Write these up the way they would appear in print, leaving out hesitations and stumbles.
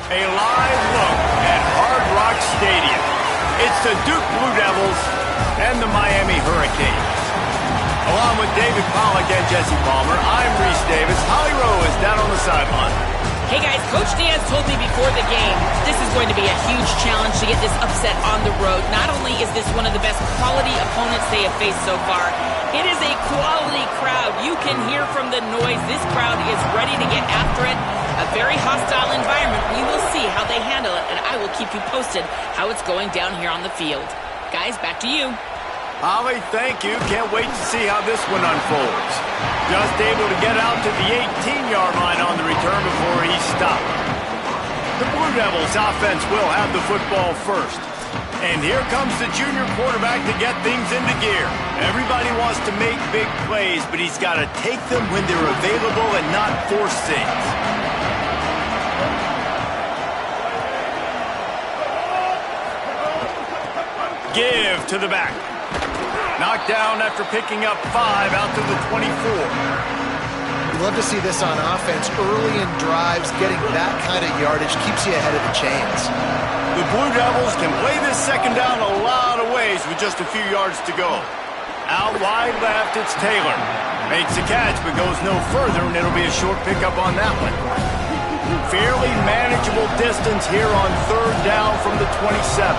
A live look at Hard Rock Stadium. It's the Duke Blue Devils and the Miami Hurricanes. Along with David Pollack and Jesse Palmer, I'm Reese Davis. Holly Rowe is down on the sideline. Hey guys, Coach Diaz told me before the game, this is going to be a huge challenge to get this upset on the road. Not only is this one of the best quality opponents they have faced so far, it is a quality crowd. You can hear from the noise. This crowd is ready to get after it. A very hostile environment. We will see how they handle it, and I will keep you posted how it's going down here on the field. Guys, back to you. Holly, thank you. Can't wait to see how this one unfolds. Just able to get out to the 18-yard line on the return before he stopped. The Blue Devils offense will have the football first. And here comes the junior quarterback to get things into gear. Everybody wants to make big plays, but he's got to take them when they're available and not force things. Give to the back. Knocked down after picking up 5 out to the 24. You love to see this on offense. Early in drives, getting that kind of yardage keeps you ahead of the chains. The Blue Devils can play this second down a lot of ways with just a few yards to go. Out wide left, it's Taylor. Makes a catch, but goes no further, and it'll be a short pickup on that one. Fairly manageable distance here on third down from the 27.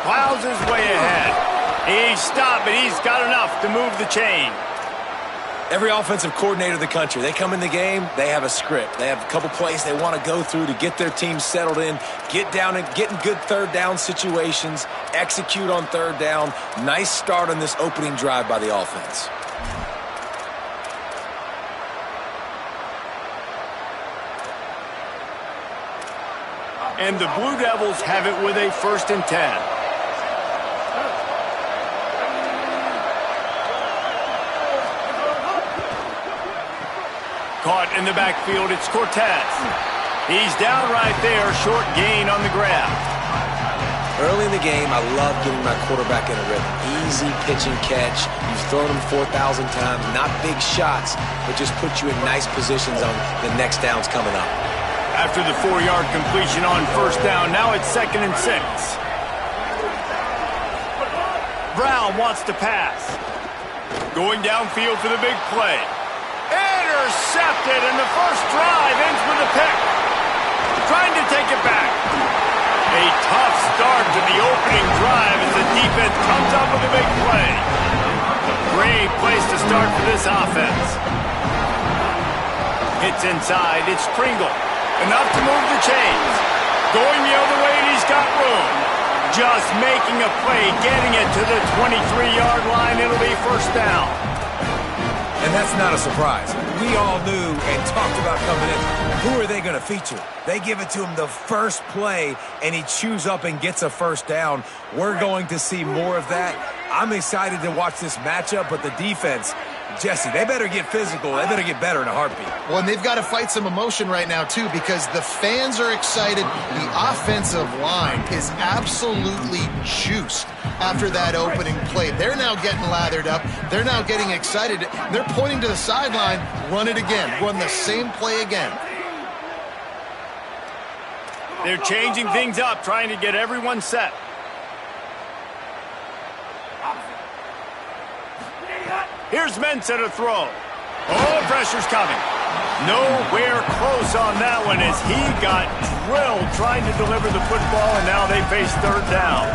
Plows his way ahead. He's stopped, but he's got enough to move the chain. Every offensive coordinator in the country, they come in the game, they have a script. They have a couple plays they want to go through to get their team settled in, get down and get in good third down situations, execute on third down. Nice start on this opening drive by the offense. And the Blue Devils have it with a 1st and 10. Caught in the backfield, it's Cortez. He's down right there, short gain on the grab. Early in the game, I love getting my quarterback in a rhythm. Easy pitch and catch. You've thrown him 4,000 times. Not big shots, but just put you in nice positions on the next downs coming up. After the 4-yard completion on 1st down, now it's 2nd and 6. Brown wants to pass. Going downfield for the big play. Intercepted, and the first drive ends with a pick. Trying to take it back. A tough start to the opening drive as the defense comes up with a big play. Great place to start for this offense. Hits inside, it's Pringle. Enough to move the chains. Going the other way, and he's got room. Just making a play, getting it to the 23-yard line. It'll be 1st down. And that's not a surprise. We all knew and talked about coming in. Who are they going to feature? They give it to him the first play, and he chews up and gets a 1st down. We're going to see more of that. I'm excited to watch this matchup, but the defense, Jesse, they better get physical. They better get better in a heartbeat. Well, and they've got to fight some emotion right now, too, because the fans are excited. The offensive line is absolutely juiced after that opening play. They're now getting lathered up. They're now getting excited. They're pointing to the sideline. Run it again. Run the same play again. They're changing things up, trying to get everyone set. Here's Mensah to throw. Oh, pressure's coming. Nowhere close on that one as he got drilled trying to deliver the football, and now they face 3rd down.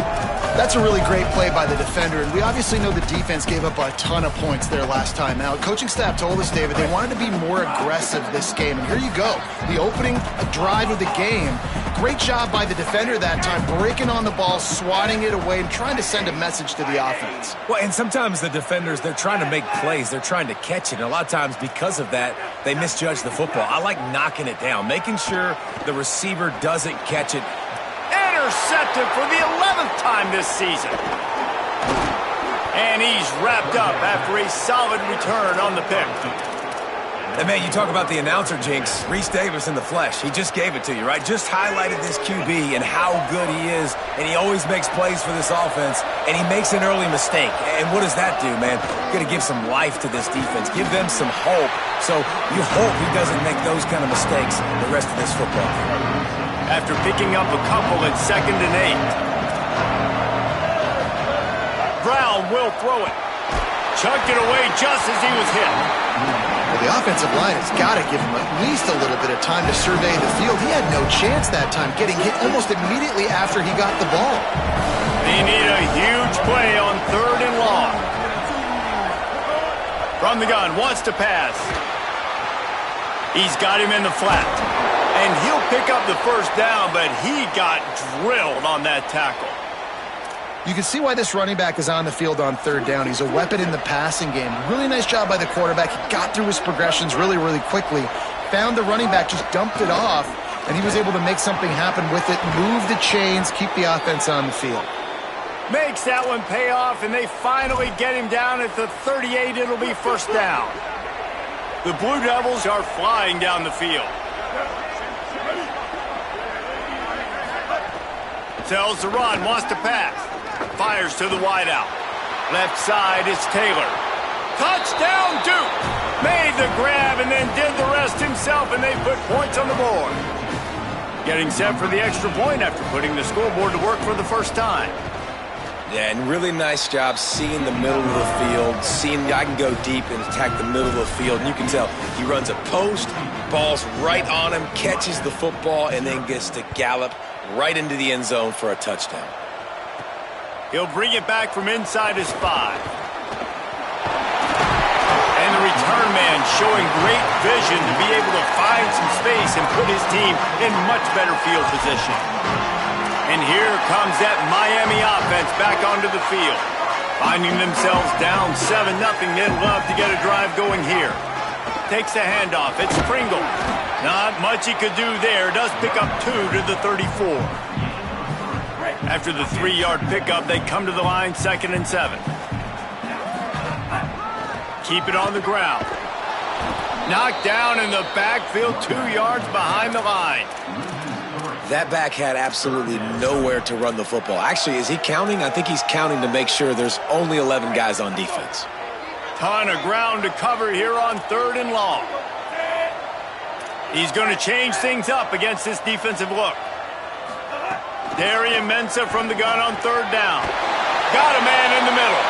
That's a really great play by the defender, and we obviously know the defense gave up a ton of points there last time out. Coaching staff told us, David, they wanted to be more aggressive this game, and here you go. The opening drive of the game, great job by the defender that time, breaking on the ball, swatting it away, and trying to send a message to the offense. Well, and sometimes the defenders, they're trying to make plays. They're trying to catch it, and a lot of times because of that, they misjudge the football. I like knocking it down, making sure the receiver doesn't catch it. Intercepted for the 11th time this season. And he's wrapped up after a solid return on the pick. And, man, you talk about the announcer jinx. Reese Davis in the flesh. He just gave it to you, right? Just highlighted this QB and how good he is. And he always makes plays for this offense. And he makes an early mistake. And what does that do, man? You got to give some life to this defense. Give them some hope. So you hope he doesn't make those kind of mistakes the rest of this football game. After picking up a couple at 2nd and 8. Brown will throw it. Chucked it away just as he was hit. Well, the offensive line has got to give him at least a little bit of time to survey the field. He had no chance that time, getting hit almost immediately after he got the ball. They need a huge play on 3rd and long. From the gun, wants to pass. He's got him in the flat. And he'll pick up the first down, but he got drilled on that tackle. You can see why this running back is on the field on 3rd down. He's a weapon in the passing game. Really nice job by the quarterback. He got through his progressions really, really quickly. Found the running back, just dumped it off, and he was able to make something happen with it, move the chains, keep the offense on the field. Makes that one pay off, and they finally get him down at the 38. It'll be first down. The Blue Devils are flying down the field. Tells the run, wants to pass. Fires to the wideout. Left side, it's Taylor. Touchdown, Duke! Made the grab and then did the rest himself, and they put points on the board. Getting set for the extra point after putting the scoreboard to work for the first time. Yeah, and really nice job seeing the middle of the field, seeing I can go deep and attack the middle of the field. And you can tell he runs a post, ball's right on him, catches the football, and then gets to gallop right into the end zone for a touchdown. He'll bring it back from inside his 5. And the return man showing great vision to be able to find some space and put his team in much better field position. And here comes that Miami offense back onto the field. Finding themselves down 7-0, they'd love to get a drive going here. Takes the handoff, it's Pringle. Not much he could do there, does pick up 2 to the 34. After the 3-yard pickup, they come to the line, 2nd and 7. Keep it on the ground. Knocked down in the backfield, 2 yards behind the line. That back had absolutely nowhere to run the football. Actually, is he counting? I think he's counting to make sure there's only 11 guys on defense. Ton of ground to cover here on 3rd and long. He's going to change things up against this defensive look. Darian Mensah from the gun on 3rd down. Got a man in the middle.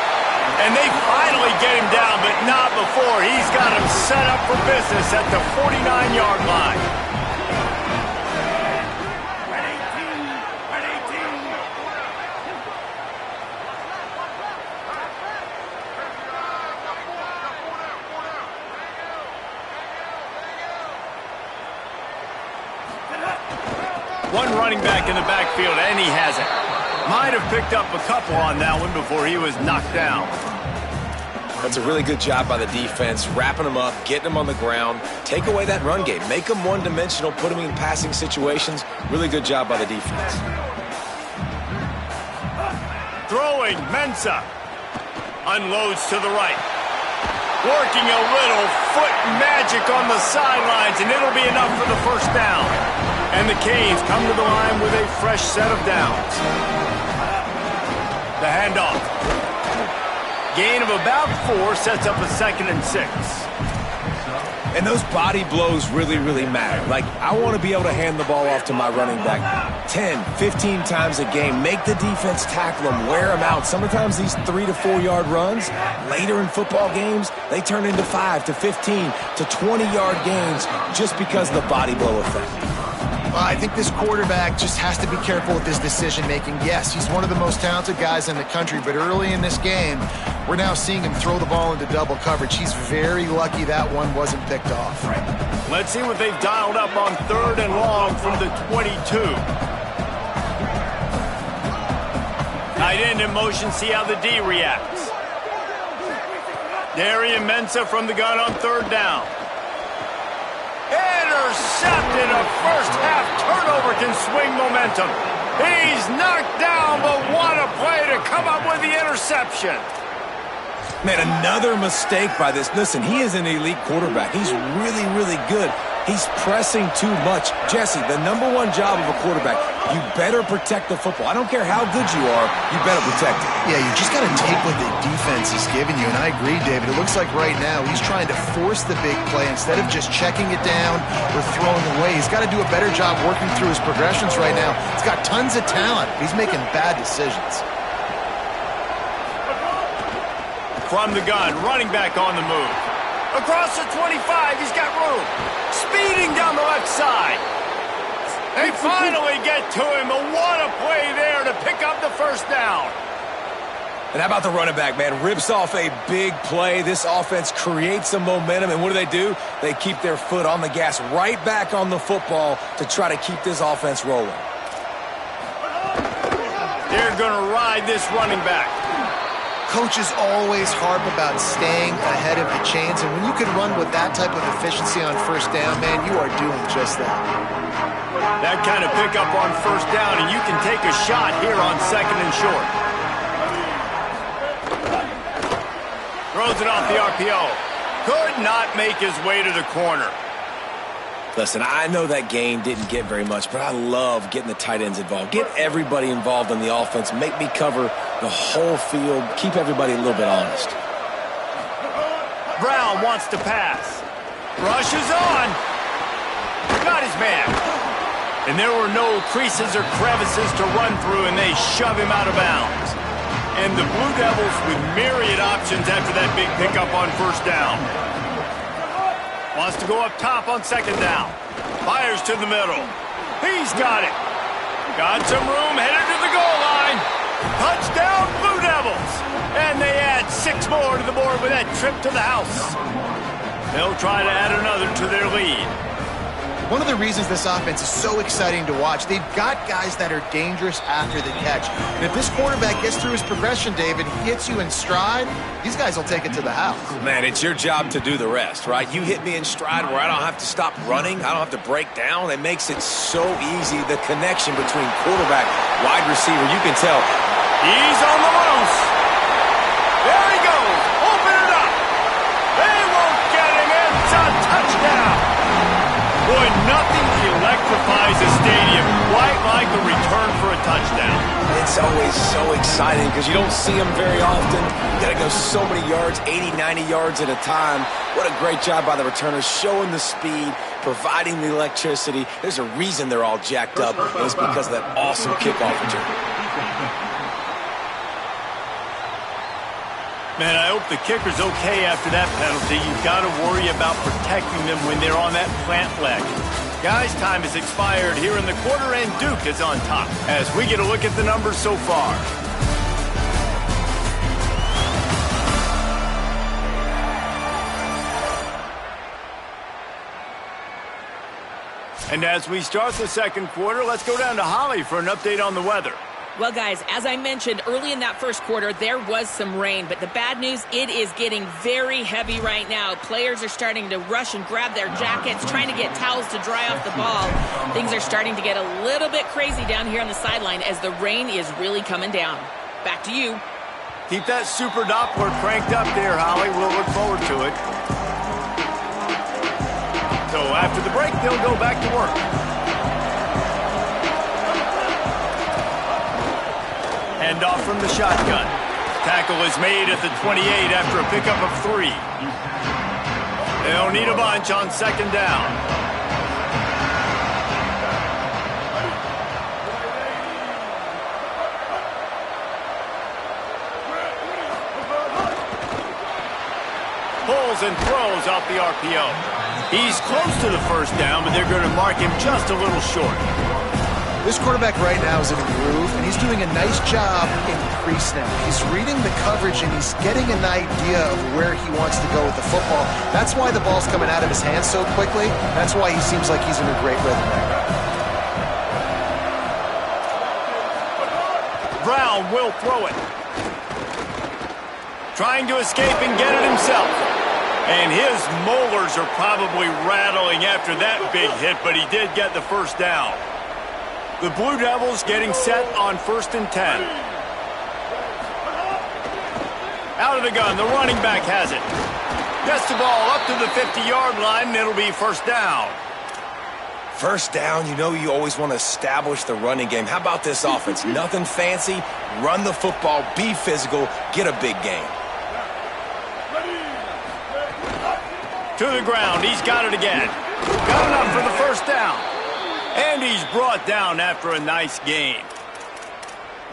And they finally get him down, but not before. He's got him set up for business at the 49-yard line. One running back in the backfield, and he has it. Might have picked up a couple on that one before he was knocked down. That's a really good job by the defense, wrapping them up, getting them on the ground. Take away that run game. Make them one-dimensional, put them in passing situations. Really good job by the defense. Throwing, Mensah. Unloads to the right. Working a little foot magic on the sidelines, and it'll be enough for the first down. And the Canes come to the line with a fresh set of downs. The handoff. Gain of about 4 sets up a 2nd and 6. And those body blows really, really matter. Like, I want to be able to hand the ball off to my running back 10, 15 times a game. Make the defense tackle them, wear them out. Sometimes these 3 to 4 yard runs, later in football games, they turn into 5 to 15 to 20-yard gains just because of the body blow effect. I think this quarterback just has to be careful with his decision-making. Yes, he's one of the most talented guys in the country, but early in this game, we're now seeing him throw the ball into double coverage. He's very lucky that one wasn't picked off. Let's see what they've dialed up on 3rd and long from the 22. Tight end in motion, see how the D reacts. Darian Mensah from the gun on 3rd down. Intercepted. A first-half turnover can swing momentum. He's knocked down, but what a play to come up with the interception. Man, another mistake by this. Listen, he is an elite quarterback. He's really, really good. He's pressing too much. Jesse, the number one job of a quarterback, you better protect the football. I don't care how good you are, you better protect it. Yeah, you just got to take what the defense is giving you, and I agree, David. It looks like right now he's trying to force the big play instead of just checking it down or throwing away. He's got to do a better job working through his progressions right now. He's got tons of talent. He's making bad decisions. From the gun, running back on the move. Across the 25, he's got room. Speeding down the left side. They finally get to him, but what a play there to pick up the first down. And how about the running back, man? Rips off a big play. This offense creates some momentum, and what do? They keep their foot on the gas, right back on the football to try to keep this offense rolling. They're going to ride this running back. Coaches always harp about staying ahead of the chains, and when you can run with that type of efficiency on first down, man, you are doing just that. That kind of pickup on first down, and you can take a shot here on second and short. Throws it off the RPO. Could not make his way to the corner. Listen, I know that game didn't get very much, but I love getting the tight ends involved. Get everybody involved in the offense. Make me cover the whole field. Keep everybody a little bit honest. Brown wants to pass. Rushes on. Got his man. And there were no creases or crevices to run through, and they shove him out of bounds. And the Blue Devils with myriad options after that big pickup on first down. Wants to go up top on second down. Fires to the middle. He's got it. Got some room, headed to the goal line. Touchdown, Blue Devils. And they add 6 more to the board with that trip to the house. They'll try to add another to their lead. One of the reasons this offense is so exciting to watch, they've got guys that are dangerous after the catch. And if this quarterback gets through his progression, David, he hits you in stride, these guys will take it to the house. Man, it's your job to do the rest, right? You hit me in stride where I don't have to stop running. I don't have to break down. It makes it so easy. The connection between quarterback, wide receiver, you can tell. He's on the loose. There he goes. Open it up. They won't get him. It's a touchdown. Boy, nothing electrifies a stadium quite like a return for a touchdown. It's always so exciting because you don't see them very often. You got to go so many yards, 80, 90 yards at a time. What a great job by the returners, showing the speed, providing the electricity. There's a reason they're all jacked up, and it's because of that awesome kickoff return. Man, I hope the kicker's okay after that penalty. You've got to worry about protecting them when they're on that plant leg. Guys, time has expired here in the quarter, and Duke is on top as we get a look at the numbers so far. And as we start the second quarter, let's go down to Holly for an update on the weather. Well, guys, as I mentioned early in that first quarter, there was some rain. But the bad news, it is getting very heavy right now. Players are starting to rush and grab their jackets, trying to get towels to dry off the ball. Things are starting to get a little bit crazy down here on the sideline as the rain is really coming down. Back to you. Keep that super Doppler cranked up there, Holly. We'll look forward to it. So after the break, they'll go back to work. Hand off from the shotgun. Tackle is made at the 28 after a pickup of 3. They'll need a bunch on second down. Pulls and throws off the RPO. He's close to the first down, but they're going to mark him just a little short. This quarterback right now is in a groove, and he's doing a nice job in pre-snap. He's reading the coverage, and he's getting an idea of where he wants to go with the football. That's why the ball's coming out of his hands so quickly. That's why he seems like he's in a great rhythm right now. Brown will throw it. Trying to escape and get it himself. And his molars are probably rattling after that big hit, but he did get the first down. The Blue Devils getting set on 1st and 10. Out of the gun, the running back has it. Gets the ball up to the 50-yard line, and it'll be first down. First down, you know you always want to establish the running game. How about this offense? Nothing fancy. Run the football, be physical, get a big gain. To the ground, he's got it again. Got enough for the first down. And he's brought down after a nice gain.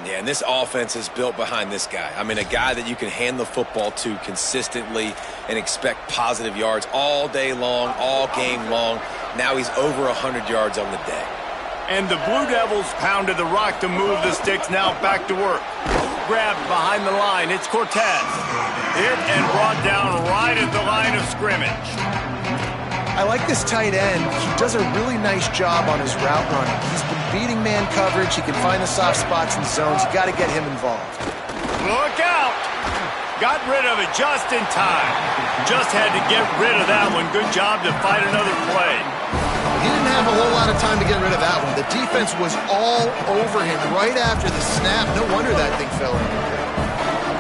Yeah, and this offense is built behind this guy. I mean, a guy that you can hand the football to consistently and expect positive yards all day long, all game long. Now he's over 100 yards on the day. And the Blue Devils pounded the rock to move the sticks. Now back to work. Grabbed behind the line. It's Cortez. Hit and brought down right at the line of scrimmage. I like this tight end. He does a really nice job on his route running. He's been beating man coverage. He can find the soft spots and zones. You got to get him involved. Look out! Got rid of it just in time. Just had to get rid of that one. Good job to fight another play. He didn't have a whole lot of time to get rid of that one. The defense was all over him right after the snap. No wonder that thing fell in.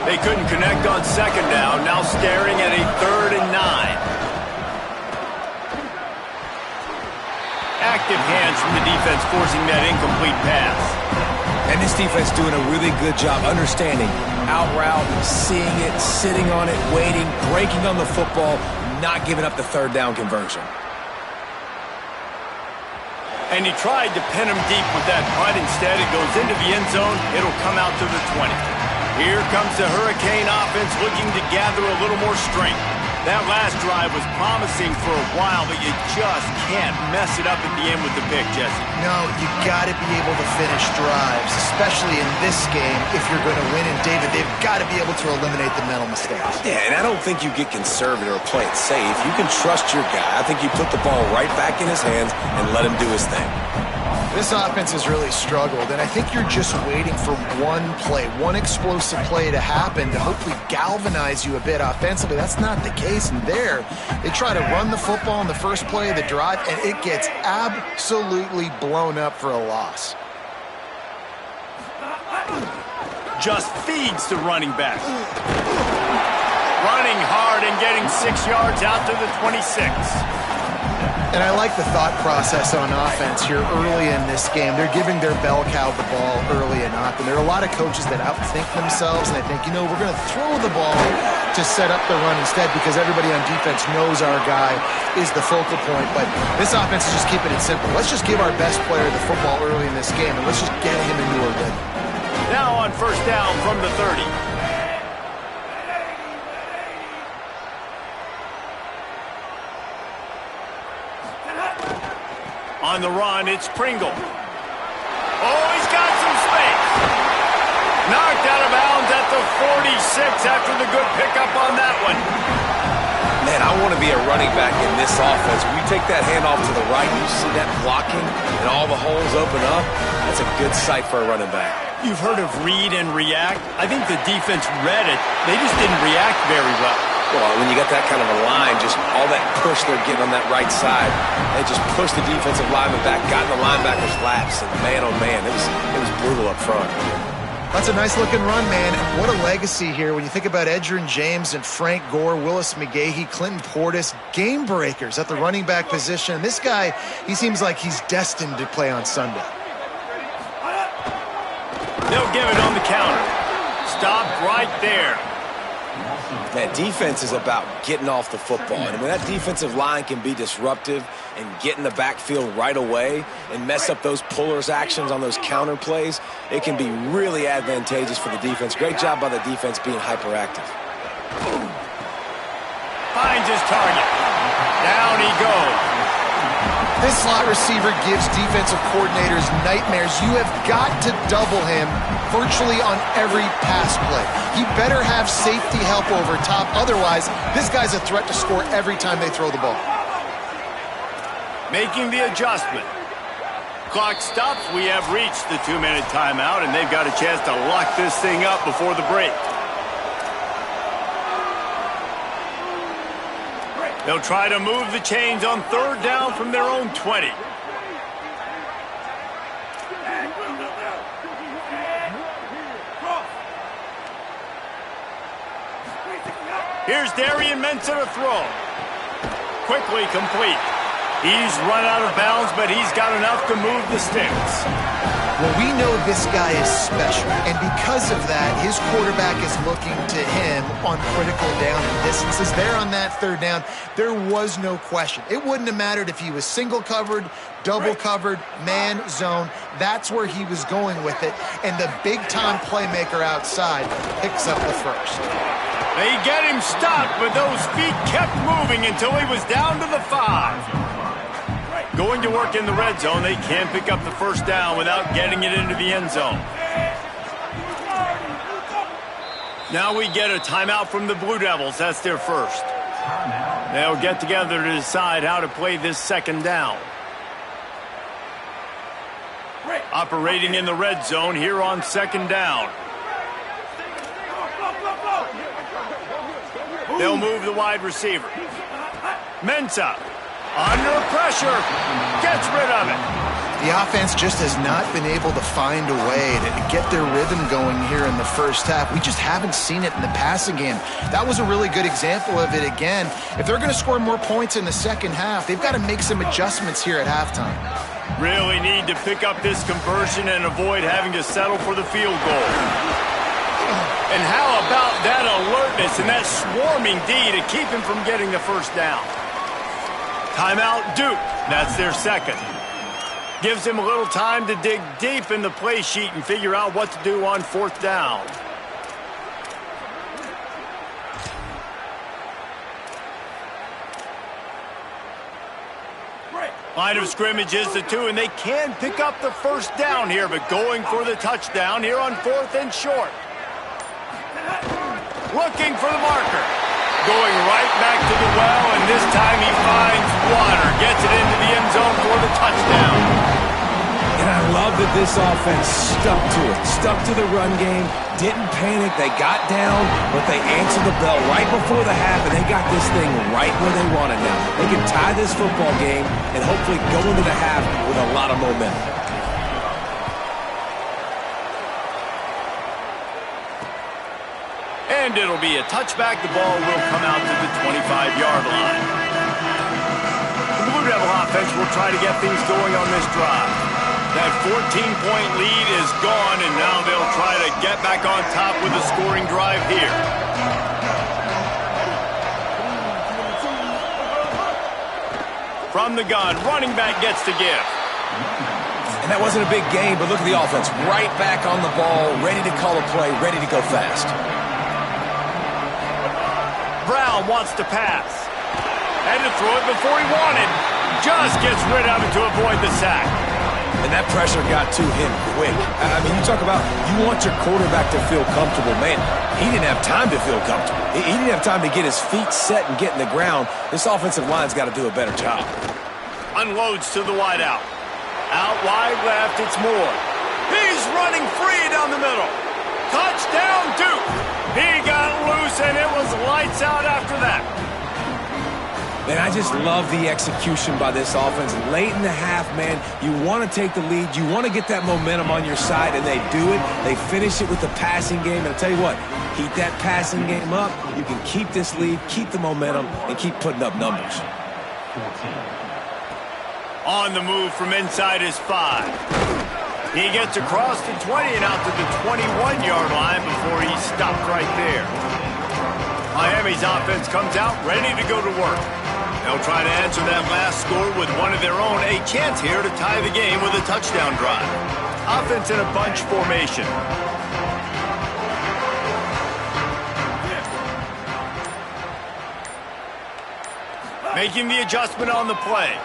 They couldn't connect on second down. Now staring at a 3rd and 9. Active hands from the defense forcing that incomplete pass. And this defense doing a really good job understanding out route, seeing it, sitting on it, waiting, breaking on the football, not giving up the 3rd down conversion. And he tried to pin him deep with that punt. Instead, it goes into the end zone. It'll come out to the 20. Here comes the Hurricane offense looking to gather a little more strength. That last drive was promising for a while, but you just can't mess it up at the end with the pick, Jesse. No, you got to be able to finish drives, especially in this game if you're going to win. And David, they've got to be able to eliminate the mental mistakes. Yeah, and I don't think you get conservative or play it safe. You can trust your guy. I think you put the ball right back in his hands and let him do his thing. This offense has really struggled, and I think you're just waiting for one play, one explosive play to happen to hopefully galvanize you a bit offensively. That's not the case, and there, they try to run the football in the first play of the drive, and it gets absolutely blown up for a loss. Just feeds the running back. Running hard and getting 6 yards out to the 26. And I like the thought process on offense here early in this game. They're giving their bell cow the ball early and often. There are a lot of coaches that outthink themselves, and they think, you know, we're going to throw the ball to set up the run instead because everybody on defense knows our guy is the focal point. But this offense is just keeping it simple. Let's just give our best player the football early in this game, and let's just get him into a rhythm. Now on first down from the 30. On the run, it's Pringle. Oh, he's got some space. Knocked out of bounds at the 46 after the good pickup on that one. Man, I want to be a running back in this offense. When you take that handoff to the right, you see that blocking and all the holes open up. That's a good sight for a running back. You've heard of read and react. I think the defense read it. They just didn't react very well. Well, when you got that kind of a line, just all that push they're getting on that right side, they just pushed the defensive lineman back, got in the linebacker's laps, and man, oh man, it was brutal up front. That's a nice-looking run, man. What a legacy here. When you think about Edgerrin James and Frank Gore, Willis McGahee, Clinton Portis, game breakers at the running back position. This guy, he seems like he's destined to play on Sunday. They'll give it on the counter. Stopped right there. That defense is about getting off the football. And when that defensive line can be disruptive and get in the backfield right away and mess up those pullers actions on those counter plays, it can be really advantageous for the defense. Great job by the defense being hyperactive. Finds his target. Down he goes. This slot receiver gives defensive coordinators nightmares. You have got to double him virtually on every pass play. He better have safety help over top. Otherwise, this guy's a threat to score every time they throw the ball. Making the adjustment. Clock stops. We have reached the 2-minute timeout, and they've got a chance to lock this thing up before the break. They'll try to move the chains on third down from their own 20. Here's Darian Mensah to throw. Quickly complete. He's run out of bounds, but he's got enough to move the sticks. Well, we know this guy is special, and because of that, his quarterback is looking to him on critical down and distances. There on that third down, there was no question. It wouldn't have mattered if he was single covered, double covered, man, zone. That's where he was going with it, and the big-time playmaker outside picks up the first. They get him stopped, but those feet kept moving until he was down to the 5. Going to work in the red zone, they can't pick up the first down without getting it into the end zone. Now we get a timeout from the Blue Devils. That's their first. They'll get together to decide how to play this second down. Operating in the red zone here on second down. They'll move the wide receiver. Mensah, under pressure, gets rid of it. The offense just has not been able to find a way to get their rhythm going here in the first half. We just haven't seen it in the passing game. That was a really good example of it again. If they're going to score more points in the second half, they've got to make some adjustments here at halftime. Really need to pick up this conversion and avoid having to settle for the field goal. And how about that alertness and that swarming D to keep him from getting the first down? Timeout, Duke. That's their second. Gives him a little time to dig deep in the play sheet and figure out what to do on fourth down. Line of scrimmage is the 2, and they can pick up the first down here, but going for the touchdown here on fourth and short. Looking for the marker. Going right back to the well, and this time he finds water. Gets it into the end zone for the touchdown. And I love that this offense stuck to it. Stuck to the run game. Didn't panic. They got down, but they answered the bell right before the half, and they got this thing right where they want it now. They can tie this football game and hopefully go into the half with a lot of momentum. And it'll be a touchback. The ball will come out to the 25-yard line. The Blue Devil offense will try to get things going on this drive. That 14-point lead is gone, and now they'll try to get back on top with a scoring drive here. From the gun, running back gets to give. And that wasn't a big game, but look at the offense. Right back on the ball, ready to call a play, ready to go fast. Brown wants to pass. Had to throw it before he wanted. Just gets rid of it to avoid the sack. And that pressure got to him quick. I mean, you talk about you want your quarterback to feel comfortable. Man, he didn't have time to feel comfortable. He didn't have time to get his feet set and get in the ground. This offensive line's got to do a better job. Unloads to the wide out. Out wide left, it's Moore. He's running free down the middle. Touchdown, Duke. He got loose, and it was lights out after that. Man, I just love the execution by this offense. Late in the half, man, you want to take the lead. You want to get that momentum on your side, and they do it. They finish it with the passing game. And I'll tell you what, keep that passing game up. You can keep this lead, keep the momentum, and keep putting up numbers. On the move from inside his 5. He gets across the 20 and out to the 21-yard line before he's stopped right there. Miami's offense comes out ready to go to work. They'll try to answer that last score with one of their own. A chance here to tie the game with a touchdown drive. Offense in a bunch formation. Making the adjustment on the play.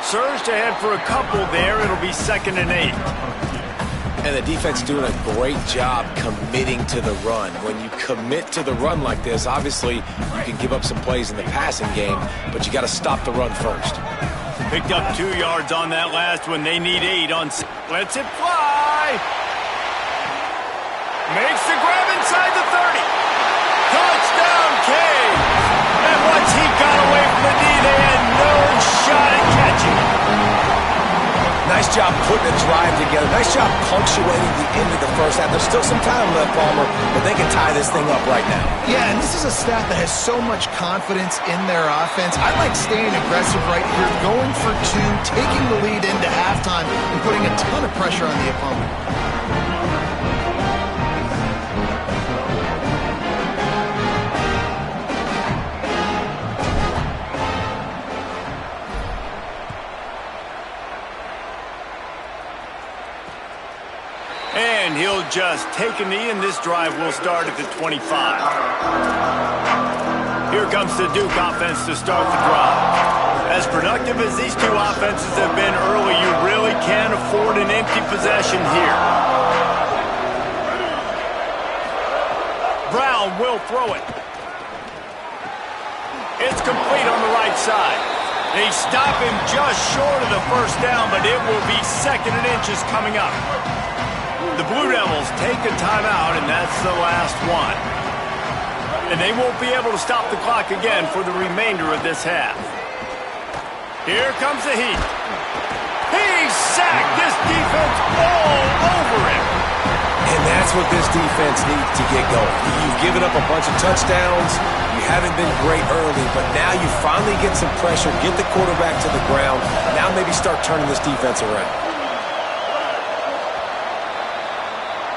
Surged ahead for a couple there. It'll be 2nd and 8. And the defense doing a great job committing to the run. When you commit to the run like this, obviously you can give up some plays in the passing game, but you got to stop the run first. Picked up 2 yards on that last one. They need 8 on. Lets it fly. Makes the grab inside the 30. Touchdown, Cade. And once he got away from the D, they had no shot at catching. Nice job putting a drive together. Nice job punctuating the end of the first half. There's still some time left, Palmer, but they can tie this thing up right now. Yeah, and this is a staff that has so much confidence in their offense. I like staying aggressive right here, going for two, taking the lead into halftime, and putting a ton of pressure on the opponent. And he'll just take a knee, and this drive will start at the 25. Here comes the Duke offense to start the drive. As productive as these two offenses have been early, you really can't afford an empty possession here. Brown will throw it. It's complete on the right side. They stop him just short of the first down, but it will be second and inches coming up. The Blue Devils take a timeout, and that's the last one. And they won't be able to stop the clock again for the remainder of this half. Here comes the heat. He's sacked. This defense all over him. And that's what this defense needs to get going. You've given up a bunch of touchdowns. You haven't been great early, but now you finally get some pressure, get the quarterback to the ground. Now maybe start turning this defense around.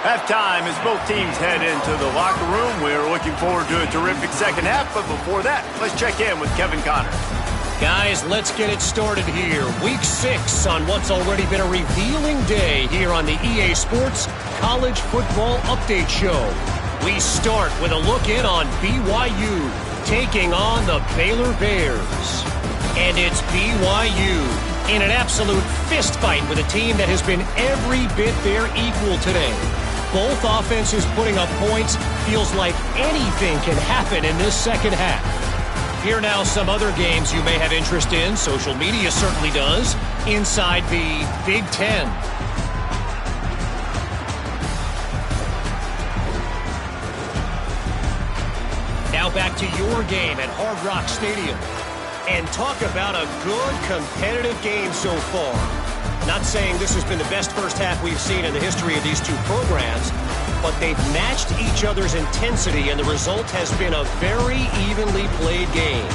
Halftime as both teams head into the locker room. We're looking forward to a terrific second half, but before that, let's check in with Kevin Connors. Guys, let's get it started here. Week 6 on what's already been a revealing day here on the EA Sports College Football Update Show. We start with a look in on BYU taking on the Baylor Bears. And it's BYU in an absolute fist fight with a team that has been every bit their equal today. Both offenses putting up points. Feels like anything can happen in this second half. Here now some other games you may have interest in. Social media certainly does. Inside the Big Ten. Now back to your game at Hard Rock Stadium. And talk about a good competitive game so far. Not saying this has been the best first half we've seen in the history of these two programs, but they've matched each other's intensity, and the result has been a very evenly played game.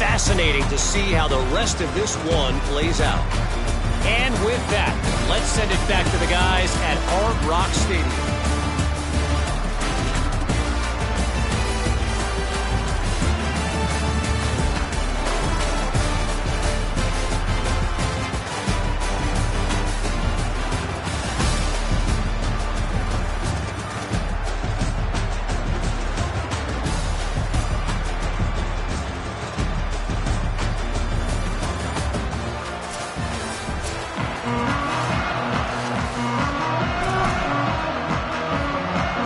Fascinating to see how the rest of this one plays out. And with that, let's send it back to the guys at Hard Rock Stadium.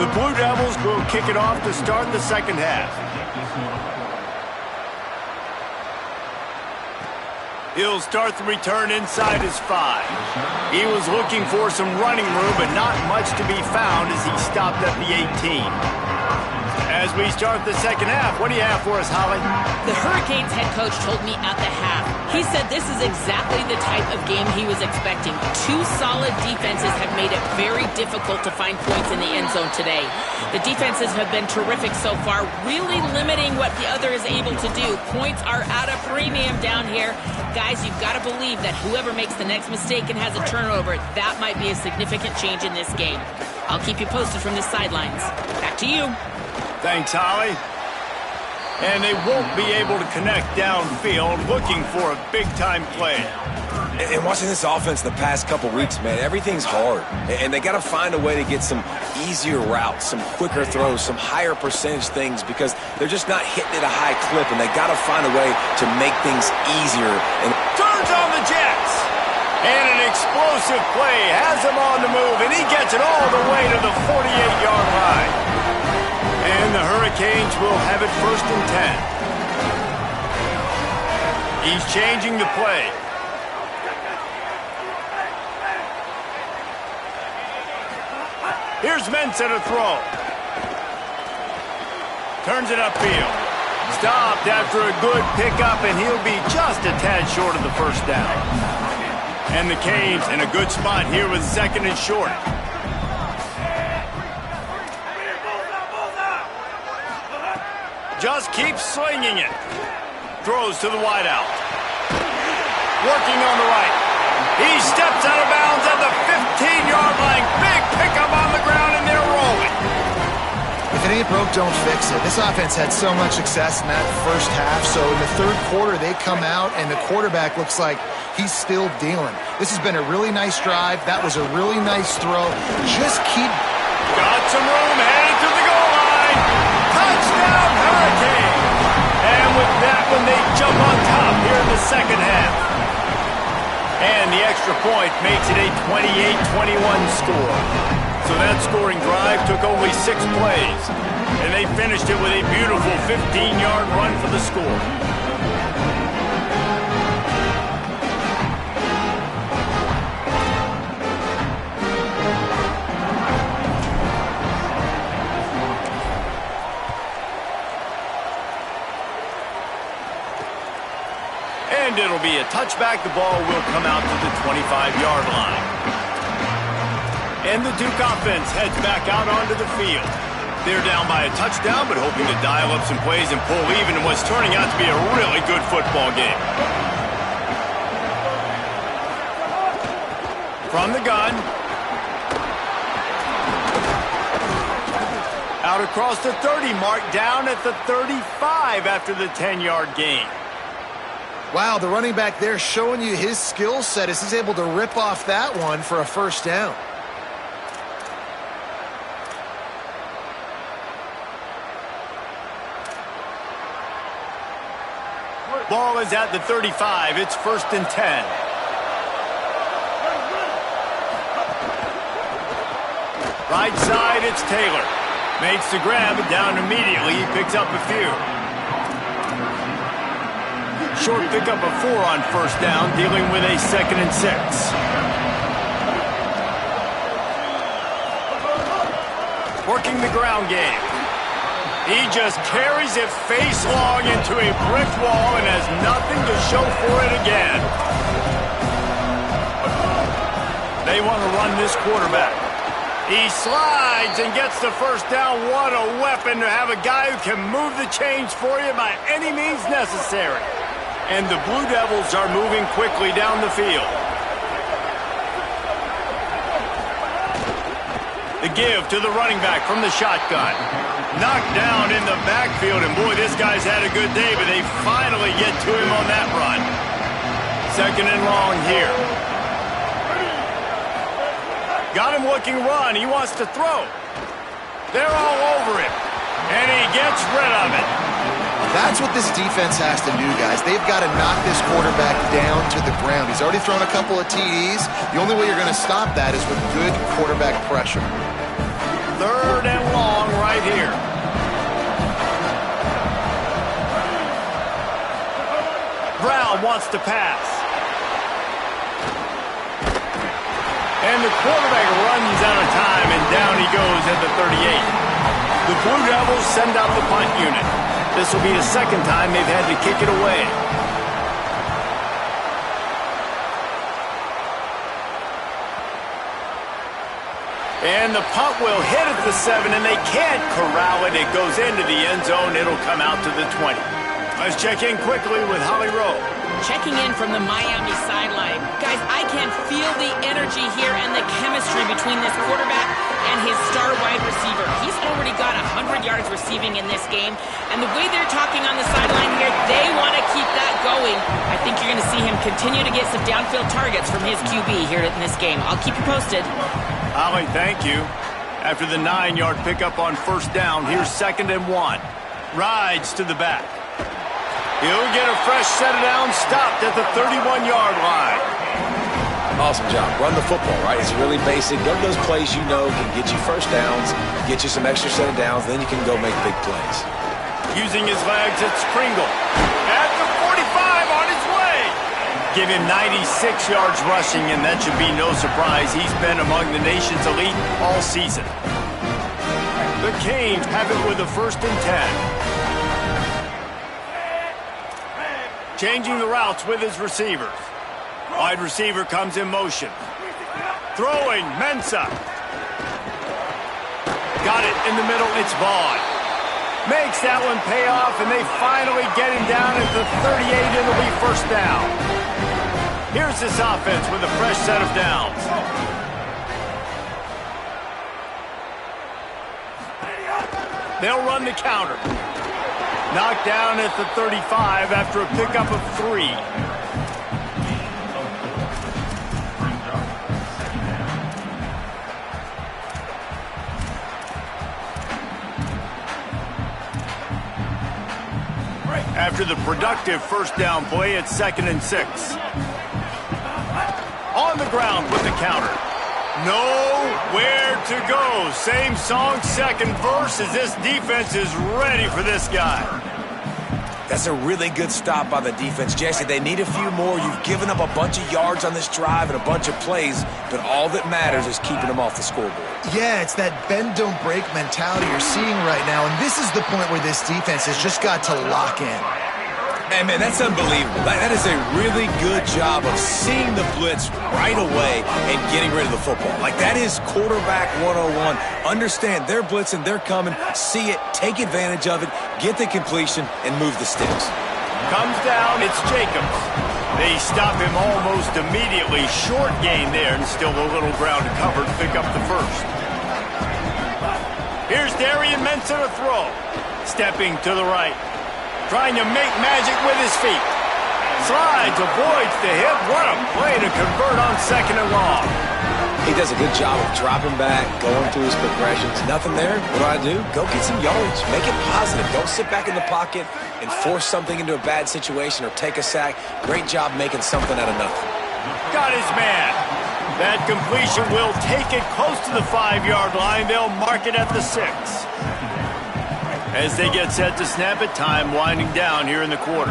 The Blue Devils will kick it off to start the second half. He'll start the return inside his 5. He was looking for some running room, but not much to be found as he stopped at the 18. As we start the second half, what do you have for us, Holly? The Hurricanes head coach told me at the half, he said this is exactly the type of game he was expecting. Two solid defenses have made it very difficult to find points in the end zone today. The defenses have been terrific so far, really limiting what the other is able to do. Points are at a premium down here. Guys, you've got to believe that whoever makes the next mistake and has a turnover, that might be a significant change in this game. I'll keep you posted from the sidelines. Back to you. Thanks, Holly. And they won't be able to connect downfield, looking for a big-time play. And watching this offense the past couple weeks, man, everything's hard. And they got to find a way to get some easier routes, some quicker throws, some higher percentage things, because they're just not hitting at a high clip, and they got to find a way to make things easier. And turns on the Jets. And an explosive play has him on the move, and he gets it all the way to the 48-yard line. And the Hurricanes will have it 1st and 10. He's changing the play. Here's Mensah to throw. Turns it upfield. Stopped after a good pickup, and he'll be just a tad short of the first down. And the Canes in a good spot here with second and short. Just keeps slinging it. Throws to the wideout. Working on the right. He steps out of bounds at the 15-yard line. Big pickup on the ground, and they're rolling. If it ain't broke, don't fix it. This offense had so much success in that first half, so in the third quarter, they come out, and the quarterback looks like he's still dealing. This has been a really nice drive. That was a really nice throw. Just keep... Got some room, headed to the goal line. Touchdown, Hurricane! And with that one, they jump on top here in the second half. And the extra point makes it a 28-21 score. So that scoring drive took only 6 plays. And they finished it with a beautiful 15-yard run for the score. And it'll be a touchback. The ball will come out to the 25-yard line. And the Duke offense heads back out onto the field. They're down by a touchdown, but hoping to dial up some plays and pull even in what's turning out to be a really good football game. From the gun. Out across the 30 mark, down at the 35 after the 10-yard gain. Wow, the running back there showing you his skill set as he's able to rip off that one for a first down. Ball is at the 35. It's 1st and 10. Right side, it's Taylor. Makes the grab, but down immediately. He picks up a few. Short pickup of 4 on first down, dealing with a 2nd and 6. Working the ground game. He just carries it face long into a brick wall and has nothing to show for it again. They want to run this quarterback. He slides and gets the first down. What a weapon to have a guy who can move the chains for you by any means necessary. And the Blue Devils are moving quickly down the field. The give to the running back from the shotgun. Knocked down in the backfield, and boy, this guy's had a good day, but they finally get to him on that run. 2nd and long here. Got him looking run. He wants to throw. They're all over him, and he gets rid of it. That's what this defense has to do, guys. They've got to knock this quarterback down to the ground. He's already thrown a couple of TDs. The only way you're going to stop that is with good quarterback pressure. 3rd and long right here. Brown wants to pass. And the quarterback runs out of time, and down he goes at the 38. The Blue Devils send out the punt unit. This will be the 2nd time they've had to kick it away. And the punt will hit at the 7, and they can't corral it. It goes into the end zone. It'll come out to the 20. Let's check in quickly with Holly Rowe. Checking in from the Miami sideline. Guys, I can feel the energy here and the chemistry between this quarterback and his star wide receiver. He's already got 100 yards receiving in this game. And the way they're talking on the sideline here, they want to keep that going. I think you're going to see him continue to get some downfield targets from his QB here in this game. I'll keep you posted. Holly, thank you. After the 9-yard pickup on first down, here's 2nd and 1. Rides to the back. He'll get a fresh set of downs, stopped at the 31-yard line. Awesome job. Run the football, right? It's really basic. Go to those plays you know can get you first downs, get you some extra set of downs, then you can go make big plays. Using his legs, it's Pringle. At the 45 on his way. Give him 96 yards rushing, and that should be no surprise. He's been among the nation's elite all season. The Canes have it with a 1st and 10. Changing the routes with his receivers. Wide receiver comes in motion. Throwing, Mensah. Got it in the middle, it's Vaughn. Makes that one pay off, and they finally get him down at the 38. It'll be first down. Here's this offense with a fresh set of downs. They'll run the counter. Knocked down at the 35 after a pickup of 3. After the productive first down play, it's 2nd and 6. On the ground with the counter. Nowhere to go. Same song, second verse, as this defense is ready for this guy. That's a really good stop by the defense, Jesse. They need a few more. You've given up a bunch of yards on this drive and a bunch of plays, but all that matters is keeping them off the scoreboard. Yeah, it's that bend, don't break mentality you're seeing right now, and this is the point where this defense has just got to lock in. Hey, man, that's unbelievable. That is a really good job of seeing the blitz right away and getting rid of the football. Like, that is quarterback 101. Understand they're blitzing, they're coming, see it, take advantage of it, get the completion, and move the sticks. Comes down, it's Jacobs. They stop him almost immediately. Short gain there, and still a little ground to cover to pick up the first. Here's Darian Mensah to throw. Stepping to the right. Trying to make magic with his feet. Slides, avoids the hit. What a play to convert on 2nd and long. He does a good job of dropping back, going through his progressions. Nothing there. What do? Go get some yards. Make it positive. Don't sit back in the pocket and force something into a bad situation or take a sack. Great job making something out of nothing. Got his man. That completion will take it close to the 5-yard line. They'll mark it at the 6. As they get set to snap it, time winding down here in the quarter.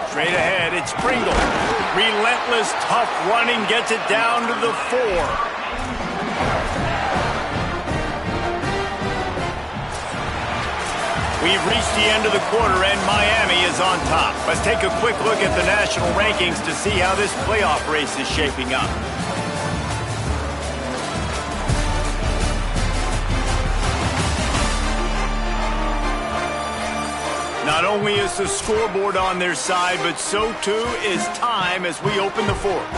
Straight ahead, it's Pringle. Relentless, tough running, gets it down to the 4. We've reached the end of the quarter, and Miami is on top. Let's take a quick look at the national rankings to see how this playoff race is shaping up. Not only is the scoreboard on their side, but so too is time as we open the 4th.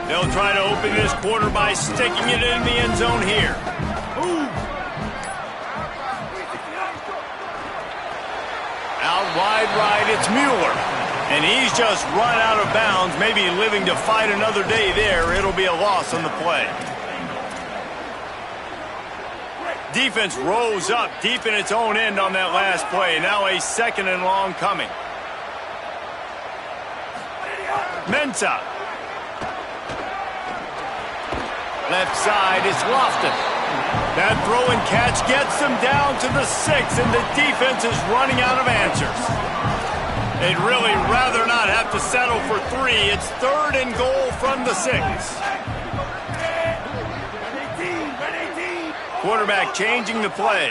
They'll try to open this quarter by sticking it in the end zone here. Wide right, it's Mueller. And he's just run out of bounds, maybe living to fight another day there. It'll be a loss on the play. Defense rose up deep in its own end on that last play. Now a 2nd and long coming. Mensah. Left side, it's Lofton. That throw and catch gets them down to the 6, and the defense is running out of answers. They'd really rather not have to settle for 3. It's 3rd and goal from the 6. Quarterback changing the play.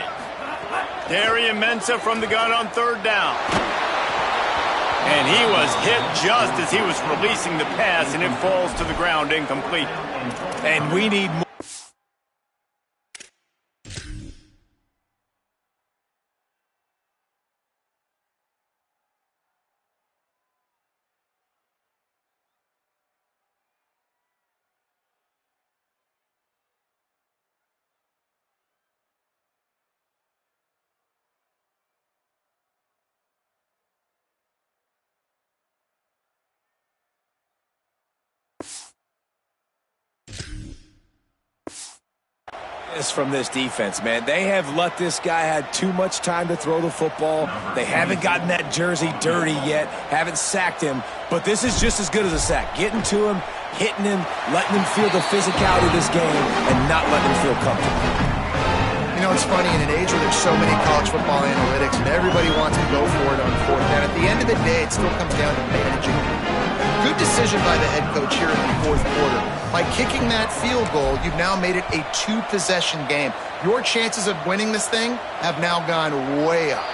Darian Mensah from the gun on 3rd down. And he was hit just as he was releasing the pass, and it falls to the ground incomplete. And we need more. From this defense, man. They have let this guy have too much time to throw the football. They haven't gotten that jersey dirty yet, haven't sacked him, but this is just as good as a sack. Getting to him, hitting him, letting him feel the physicality of this game, and not letting him feel comfortable. You know, it's funny, in an age where there's so many college football analytics and everybody wants to go for it on 4th down, at the end of the day, it still comes down to managing Good decision by the head coach here in the fourth quarter. By kicking that field goal, you've now made it a 2-possession game. Your chances of winning this thing have now gone way up.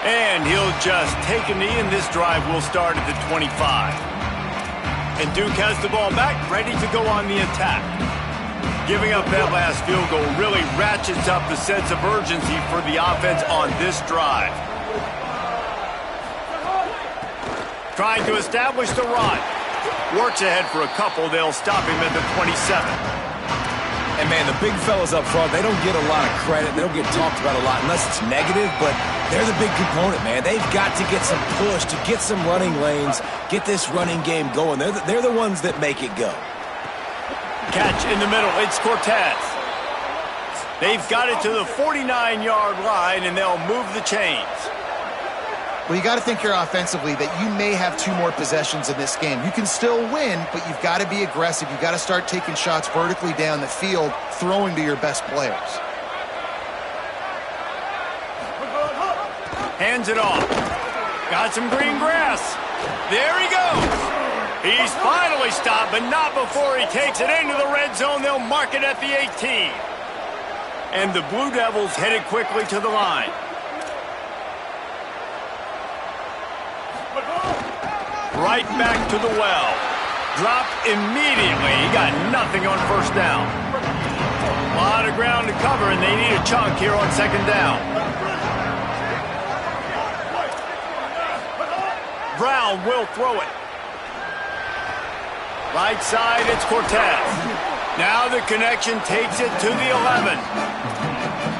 And he'll just take a knee, and this drive will start at the 25. And Duke has the ball back, ready to go on the attack. Giving up that last field goal really ratchets up the sense of urgency for the offense on this drive. Trying to establish the run. Works ahead for a couple. They'll stop him at the 27. And, man, the big fellas up front, they don't get a lot of credit. They don't get talked about a lot unless it's negative, but they're the big component, man. They've got to get some push, to get some running lanes, get this running game going. They're the ones that make it go. Catch in the middle. It's Cortez. They've got it to the 49-yard line, and they'll move the chains. Well, you got to think here offensively that you may have 2 more possessions in this game. You can still win, but you've got to be aggressive. You've got to start taking shots vertically down the field, throwing to your best players. Hands it off. Got some green grass. There he goes. He's finally stopped, but not before he takes it into the red zone. They'll mark it at the 18. And the Blue Devils headed quickly to the line. Right back to the well. Dropped immediately. He got nothing on first down. A lot of ground to cover, and they need a chunk here on second down. Brown will throw it. Right side, it's Cortez. Now the connection takes it to the 11.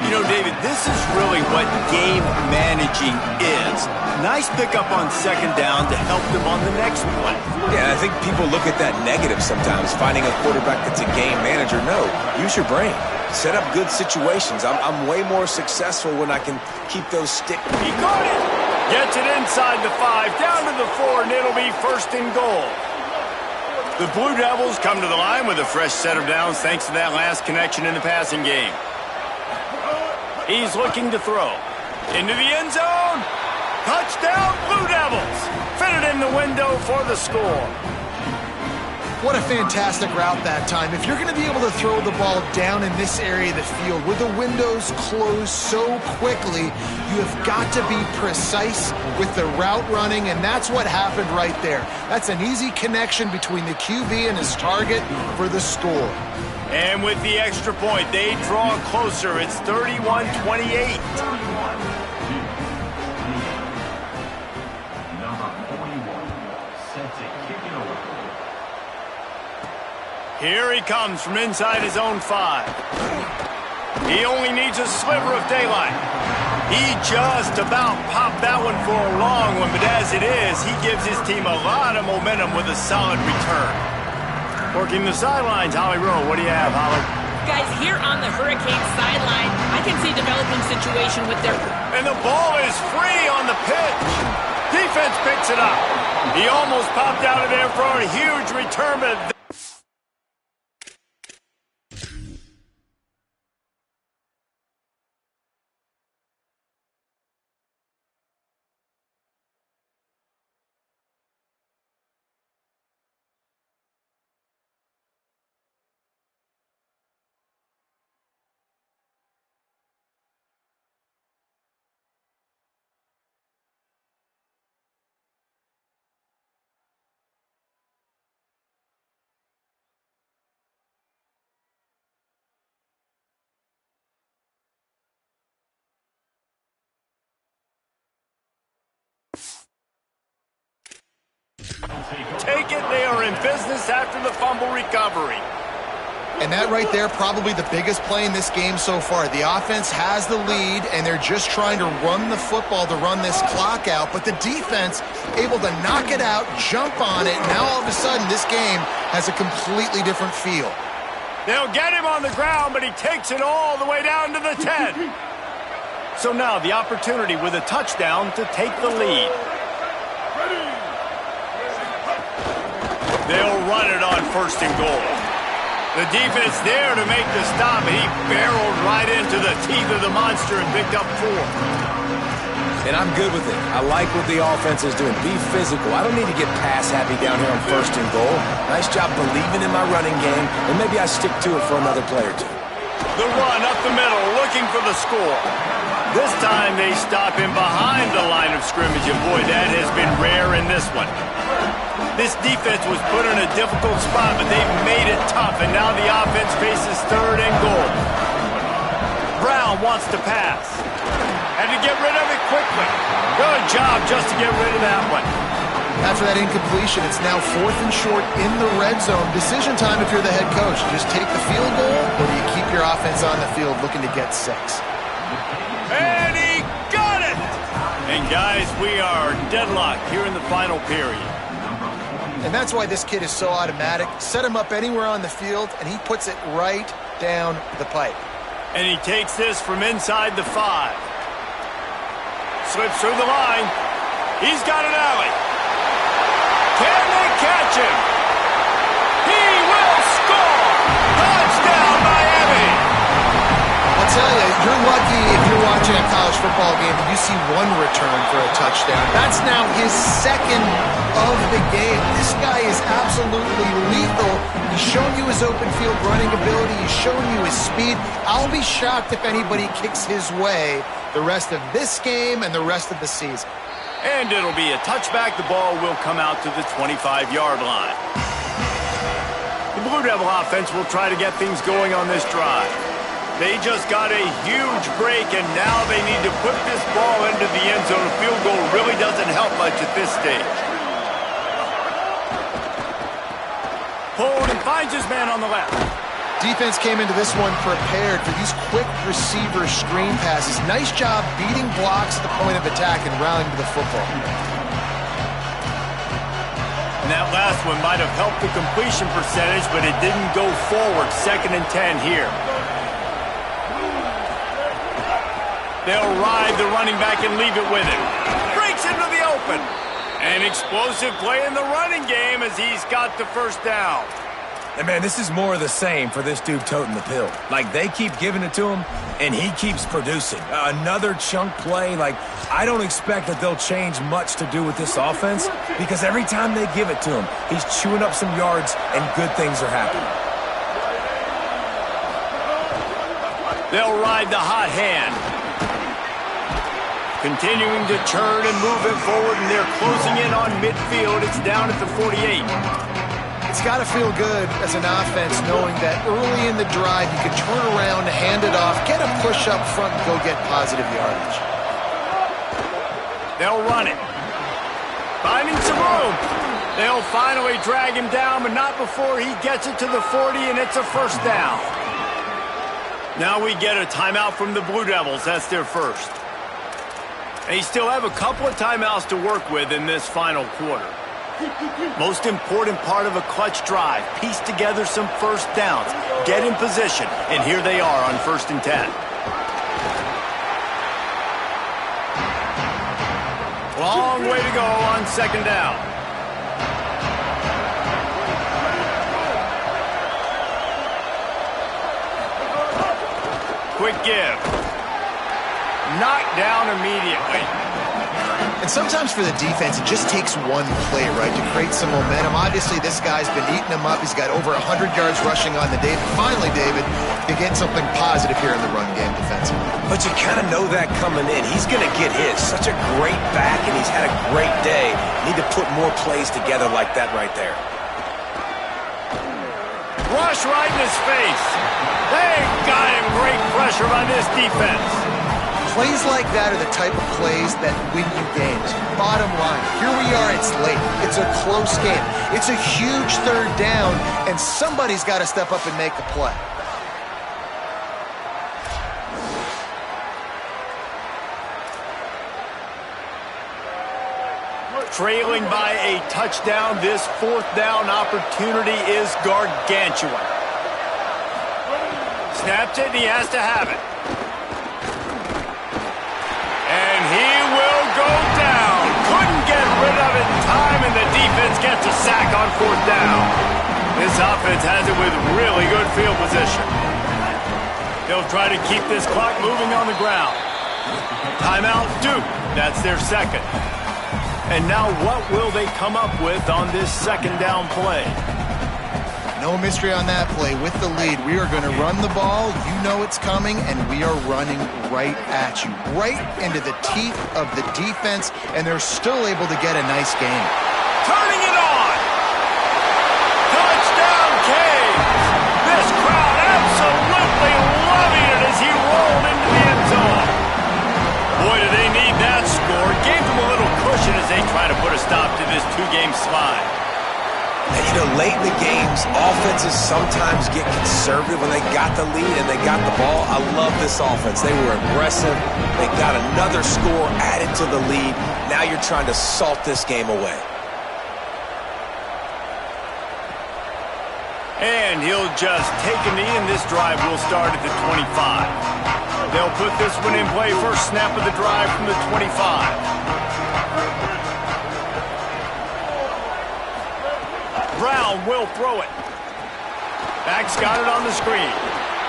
You know, David, this is really what game managing is. Nice pickup on second down to help them on the next play. Yeah, I think people look at that negative sometimes, finding a quarterback that's a game manager. No, use your brain. Set up good situations. I'm way more successful when I can keep those stick. He got it. Gets it inside the 5, down to the 4, and it'll be first and goal. The Blue Devils come to the line with a fresh set of downs thanks to that last connection in the passing game. He's looking to throw. Into the end zone. Touchdown, Blue Devils. Fitted in the window for the score. What a fantastic route that time. If you're going to be able to throw the ball down in this area of the field where the windows close so quickly, you have got to be precise with the route running, and that's what happened right there. That's an easy connection between the QB and his target for the score. And with the extra point, they draw closer. It's 31-28. Here he comes from inside his own 5. He only needs a sliver of daylight. He just about popped that one for a long one, but as it is, he gives his team a lot of momentum with a solid return. Working the sidelines, Holly Rowe. What do you have, Holly? Guys, here on the Hurricane sideline, I can see a developing situation with their... And the ball is free on the pitch. Defense picks it up. He almost popped out of there for a huge return, but... Take it, they are in business after the fumble recovery. And that right there, probably the biggest play in this game so far. The offense has the lead, and they're just trying to run the football to run this clock out. But the defense able to knock it out, jump on it. Now all of a sudden, this game has a completely different feel. They'll get him on the ground, but he takes it all the way down to the 10. So now the opportunity with a touchdown to take the lead. They'll run it on first and goal. The defense there to make the stop, and he barreled right into the teeth of the monster and picked up 4. And I'm good with it. I like what the offense is doing. Be physical. I don't need to get pass happy down here on 1st and goal. Nice job believing in my running game, and maybe I stick to it for another play or two. The run up the middle, looking for the score. This time they stop him behind the line of scrimmage, and boy, that has been rare in this one. This defense was put in a difficult spot, but they've made it tough, and now the offense faces 3rd and goal. Brown wants to pass. Had to get rid of it quickly. Good job just to get rid of that one. After that incompletion, it's now 4th and short in the red zone. Decision time if you're the head coach. Just take the field goal, or do you keep your offense on the field looking to get 6? And he got it! And guys, we are deadlocked here in the final period. And that's why this kid is so automatic. Set him up anywhere on the field, and he puts it right down the pipe. And he takes this from inside the 5. Slips through the line. He's got an alley. Can they catch him? He will score! Touchdown, Miami! I'll tell you, you're lucky if you're watching a college football game and you see one return for a touchdown. That's now his 2nd of the game. This guy is absolutely lethal. He's shown you his open field running ability. He's shown you his speed. I'll be shocked if anybody kicks his way the rest of this game and the rest of the season. And it'll be a touchback. The ball will come out to the 25-yard line. The Blue Devil offense will try to get things going on this drive. They just got a huge break, and now they need to put this ball into the end zone. A field goal really doesn't help much at this stage. Hold and finds his man on the left. Defense came into this one prepared for these quick receiver screen passes. Nice job beating blocks at the point of attack and rallying to the football. And that last one might have helped the completion percentage, but it didn't go forward. 2nd and 10 here. They'll ride the running back and leave it with him. Breaks into the open. An explosive play in the running game as he's got the 1st down. And, man, this is more of the same for this dude toting the pill. Like, they keep giving it to him, and he keeps producing. Another chunk play. Like, I don't expect that they'll change much to do with this offense because every time they give it to him, he's chewing up some yards, and good things are happening. They'll ride the hot hand. Continuing to churn and move it forward, and they're closing in on midfield. It's down at the 48. It's got to feel good as an offense knowing that early in the drive you can turn around, hand it off, get a push up front, and go get positive yardage. They'll run it. Finding some room. They'll finally drag him down, but not before he gets it to the 40, and it's a 1st down. Now we get a timeout from the Blue Devils. That's their 1st. They still have a couple of timeouts to work with in this final quarter. Most important part of a clutch drive. Piece together some 1st downs. Get in position. And here they are on 1st and 10. Long way to go on 2nd down. Quick give. Knocked down immediately. And sometimes for the defense, it just takes one play, right, to create some momentum. Obviously, this guy's been eating them up. He's got over 100 yards rushing on the day. But finally, David, to get something positive here in the run game defensively. But you kind of know that coming in. He's going to get his. Such a great back, and he's had a great day. Need to put more plays together like that right there. Rush right in his face. They got him. Great pressure by this defense. Plays like that are the type of plays that win you games. Bottom line, here we are, it's late. It's a close game. It's a huge 3rd down, and somebody's got to step up and make the play. Trailing by a touchdown, this 4th down opportunity is gargantuan. Snaps it, and he has to have it. And he will go down. Couldn't get rid of it in time, and the defense gets a sack on 4th down. This offense has it with really good field position. They'll try to keep this clock moving on the ground. Timeout, Duke. That's their second. And now what will they come up with on this second down play? No mystery on that play. With the lead, we are going to run the ball. You know it's coming, and we are running right at you, right into the teeth of the defense, and they're still able to get a nice game. Turning it on! Touchdown, Canes! This crowd absolutely loving it as he rolled into the end zone. Boy, do they need that score. Gave them a little cushion as they try to put a stop to this two-game slide. And, you know, late in the games, offenses sometimes get conservative when they got the lead and they got the ball. I love this offense. They were aggressive. They got another score added to the lead. Now you're trying to salt this game away. And he'll just take a knee, and this drive will start at the 25. They'll put this one in play. First snap of the drive from the 25. Brown will throw it. Back's got it on the screen.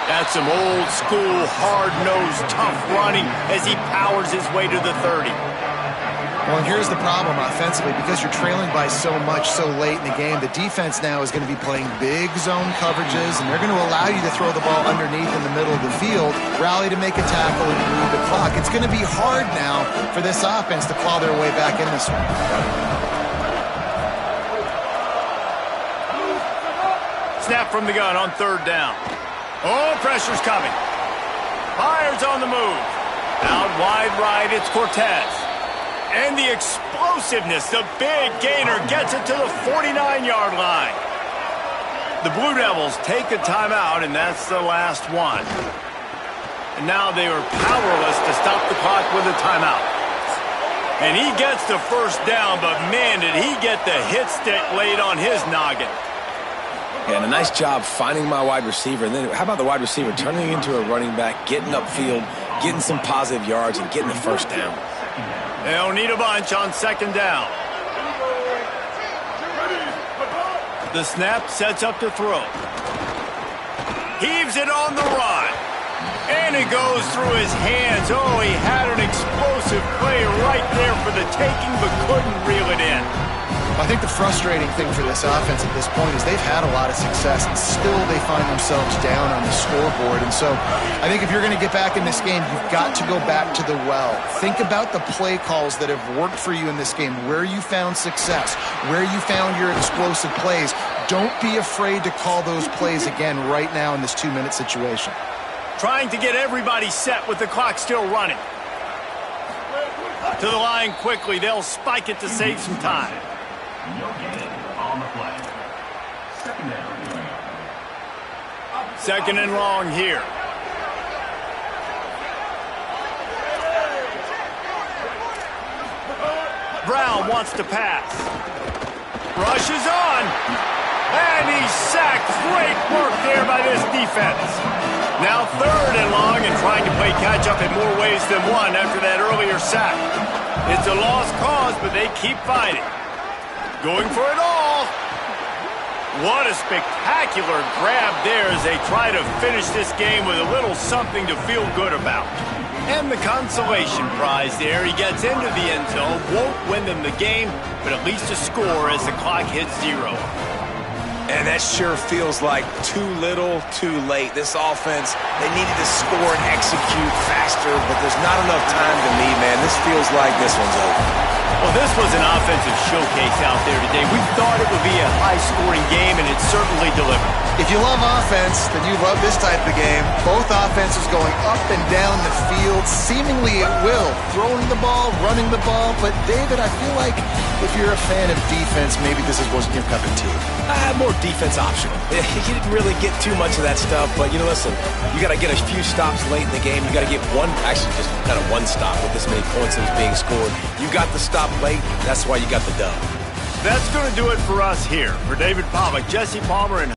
That's some old school, hard-nosed, tough running as he powers his way to the 30. Well, and here's the problem offensively. Because you're trailing by so much so late in the game, the defense now is going to be playing big zone coverages, and they're going to allow you to throw the ball underneath in the middle of the field, rally to make a tackle, and move the clock. It's going to be hard now for this offense to claw their way back in this one. Snap from the gun on third down. Oh, pressure's coming. Fires on the move. Out wide right, it's Cortez. And the explosiveness, the big gainer gets it to the 49-yard line. The Blue Devils take a timeout, and that's the last one. And now they are powerless to stop the clock with a timeout. And he gets the first down, but man, did he get the hit stick laid on his noggin. Yeah, and a nice job finding my wide receiver. And then how about the wide receiver turning into a running back, getting upfield, getting some positive yards, and getting the first down. They'll need a bunch on second down. The snap sets up to throw. Heaves it on the run. And it goes through his hands. Oh, he had an explosive play right there for the taking, but couldn't reel it in. I think the frustrating thing for this offense at this point is they've had a lot of success, and still they find themselves down on the scoreboard. And so I think if you're going to get back in this game, you've got to go back to the well. Think about the play calls that have worked for you in this game, where you found success, where you found your explosive plays. Don't be afraid to call those plays again right now in this 2-minute situation. Trying to get everybody set with the clock still running. To the line quickly. They'll spike it to save some time. No hit on the play. Second down. Second and long here. Brown wants to pass. Rushes on. And he's sacked. Great work there by this defense. Now third and long, and trying to play catch-up in more ways than one after that earlier sack. It's a lost cause, but they keep fighting. Going for it all. What a spectacular grab there as they try to finish this game with a little something to feel good about. And the consolation prize there. He gets into the end zone, won't win them the game, but at least a score as the clock hits 0. And that sure feels like too little, too late. This offense, they needed to score and execute faster, but there's not enough time to me, man. This feels like this one's over. Well, this was an offensive showcase out there today. We thought it would be a high-scoring game, and it certainly delivered. If you love offense, then you love this type of game. Both offenses going up and down the field, seemingly at will. Throwing the ball, running the ball. But, David, I feel like if you're a fan of defense, maybe this wasn't your cup of tea. More defense optional. You didn't really get too much of that stuff, but, you know, listen, you got to get a few stops late in the game. You got to get actually just kind of one stop with this many points that was being scored. You got the stop late. That's why you got the dub. That's going to do it for us here. For David Pollack, Jesse Palmer, and